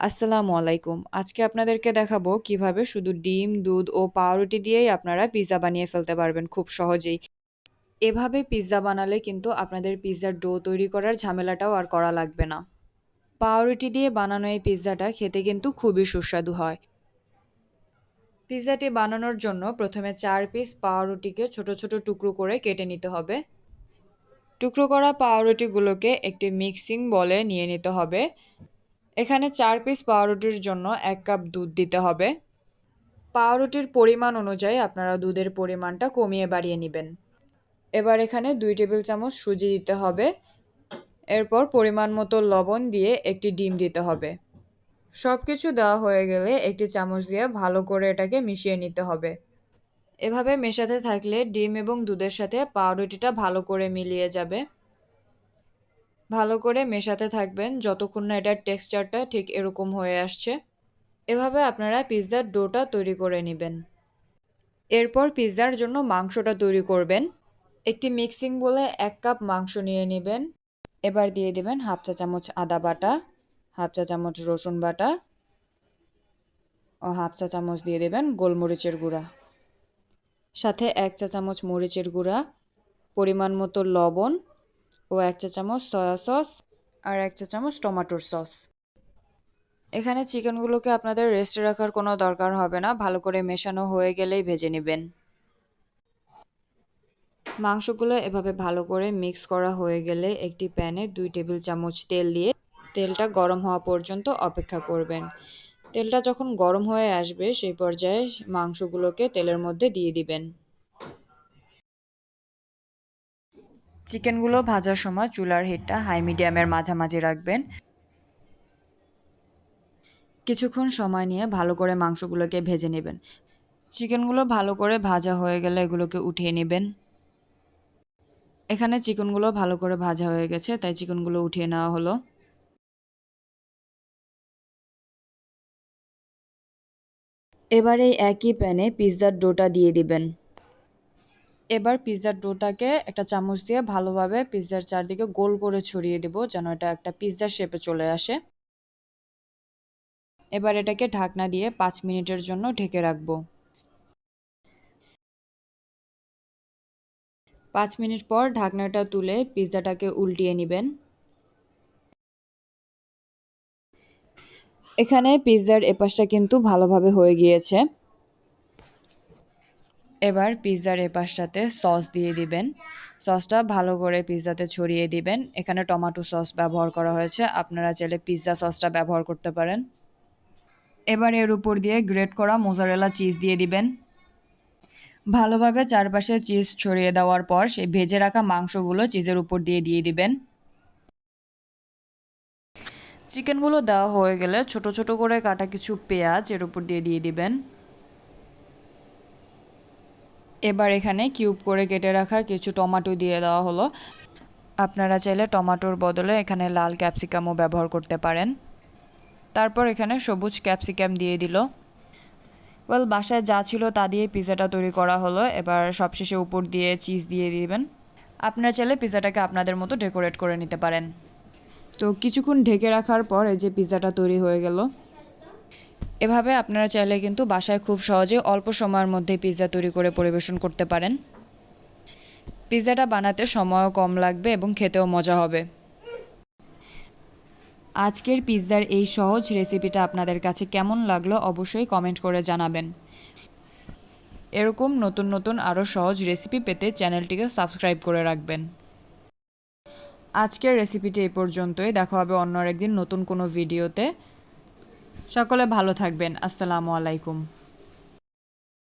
আসসালামু আলাইকুম। আজকে আপনাদেরকে দেখাবো কিভাবে শুধু ডিম, দুধ ও পাউরুটি দিয়েই আপনারা পিৎজা বানিয়ে ফেলতে পারবেন খুব সহজেই। এভাবে পিৎজা বানালে কিন্তু আপনাদের পিৎজার ডো তৈরি করার ঝামেলাটাও আর করা লাগবে না। পাউরুটি দিয়ে বানানো এই পিৎজাটা খেতে কিন্তু খুবই সুস্বাদু হয়। পিৎজাটি বানানোর জন্য প্রথমে 4 পিস পাউরুটিকে ছোট ছোট টুকরো করে কেটে নিতে হবে। টুকরো করা পাউরুটিগুলোকে একটি মিক্সিং বলে নিয়ে নিতে হবে। এখানে 4 পিস পাউরুটির জন্য 1 কাপ দুধ দিতে হবে। পাউরুটির পরিমাণ অনুযায়ী আপনারা দুধের পরিমাণটা কমিয়ে বাড়িয়ে নেবেন। এবার এখানে 2 টেবিল চামচ সুজি দিতে হবে। এরপর পরিমাণ মতো লবণ দিয়ে একটি ডিম দিতে হবে। সব কিছু দেওয়া হয়ে গেলে একটি চামচ দিয়ে ভালো করে এটাকে মিশিয়ে নিতে হবে। এভাবে মেশাতে থাকলে ডিম এবং দুধের সাথে পাউরুটিটা ভালো করে মিলিয়ে যাবে। ভালো করে মেশাতে থাকবেন যতক্ষণ না এটার টেক্সচারটা ঠিক এরকম হয়ে আসছে। এভাবে আপনারা পিৎজার ডোটা তৈরি করে নেবেন। এরপর পিৎজার জন্য মাংসটা তৈরি করবেন। একটি মিক্সিং বলে 1 কাপ মাংস নিয়ে নেবেন। এবার দিয়ে দেবেন হাফ চা চামচ আদা বাটা, হাফ চা চামচ রসুন বাটা ও হাফ চা চামচ দিয়ে দেবেন গোলমরিচের গুঁড়া। সাথে 1 চা চামচ মরিচের গুঁড়া, পরিমাণ মতো লবণ ও 1 চা চামচ সয়া সস আর 1 চা চামচ টমেটোর সস। এখানে চিকেনগুলোকে আপনাদের রেস্টে রাখার কোনো দরকার হবে না, ভালো করে মেশানো হয়ে গেলেই ভেজে নেবেন। মাংসগুলো এভাবে ভালো করে মিক্স করা হয়ে গেলে একটি প্যানে 2 টেবিল চামচ তেল দিয়ে তেলটা গরম হওয়া পর্যন্ত অপেক্ষা করবেন। তেলটা যখন গরম হয়ে আসবে সেই পর্যায়ে মাংসগুলোকে তেলের মধ্যে দিয়ে দিবেন। চিকেনগুলো ভাজার সময় চুলার হিটটা হাই মিডিয়ামের মাঝামাঝি রাখবেন। কিছুক্ষণ সময় নিয়ে ভালো করে মাংসগুলোকে ভেজে নেবেন। চিকেনগুলো ভালো করে ভাজা হয়ে গেলে এগুলোকে উঠিয়ে নেবেন। এখানে চিকেনগুলো ভালো করে ভাজা হয়ে গেছে, তাই চিকেনগুলো উঠিয়ে নেওয়া হলো। এবার এই একই প্যানে পিৎজার ডোটা দিয়ে দিবেন। এবার পিৎজার ডোটাকে একটা চামচ দিয়ে ভালোভাবে পিৎজার চারদিকে গোল করে ছড়িয়ে দেব যেন এটা একটা পিৎজার শেপে চলে আসে। এবার এটাকে ঢাকনা দিয়ে 5 মিনিটের জন্য ঢেকে রাখবো। 5 মিনিট পর ঢাকনাটা তুলে পিৎজাটাকে উল্টিয়ে নেবেন। এখানে পিৎজার এপাশটা কিন্তু ভালোভাবে হয়ে গিয়েছে। এবার পিৎজার এপাশটাতে সস দিয়ে দিবেন। সসটা ভালো করে পিৎজাতে ছড়িয়ে দিবেন। এখানে টমেটো সস ব্যবহার করা হয়েছে, আপনারা চাইলে পিৎজা সসটা ব্যবহার করতে পারেন। এবার এর উপর দিয়ে গ্রেট করা মোজারেলা চিজ দিয়ে দিবেন। ভালোভাবে চারপাশে চিজ ছড়িয়ে দেওয়ার পর সেই ভেজে রাখা মাংসগুলো চিজের উপর দিয়ে দিবেন। চিকেনগুলো দেওয়া হয়ে গেলে ছোট ছোট করে কাটা কিছু পেঁয়াজ এর উপর দিয়ে দিবেন। এবার এখানে কিউব করে কেটে রাখা কিছু টমেটো দিয়ে দেওয়া হলো। আপনারা চাইলে টমেটোর বদলে এখানে লাল ক্যাপসিকামও ব্যবহার করতে পারেন। তারপর এখানে সবুজ ক্যাপসিকাম দিয়ে দিল। বাসায় যা ছিল তা দিয়ে পিৎজাটা তৈরি করা হলো। এবার সবশেষে উপর দিয়ে চিজ দিয়ে দিবেন। আপনারা চাইলে পিৎজাটাকে আপনাদের মতো ডেকোরেট করে নিতে পারেন। তো কিছুক্ষণ ঢেকে রাখার পর এই যে পিৎজাটা তৈরি হয়ে গেল। এভাবে আপনারা চাইলে কিন্তু বাসায় খুব সহজে অল্প সময়ের মধ্যে পিৎজা তৈরি করে পরিবেশন করতে পারেন। পিৎজাটা বানাতে সময়ও কম লাগবে এবং খেতেও মজা হবে। আজকের পিৎজার এই সহজ রেসিপিটা আপনাদের কাছে কেমন লাগলো অবশ্যই কমেন্ট করে জানাবেন। এরকম নতুন নতুন আরও সহজ রেসিপি পেতে চ্যানেলটিকে সাবস্ক্রাইব করে রাখবেন। আজকের রেসিপিটি এই পর্যন্তই। দেখা হবে অন্য একদিন নতুন কোনো ভিডিওতে। সকলে ভালো থাকবেন। আসসালামু আলাইকুম।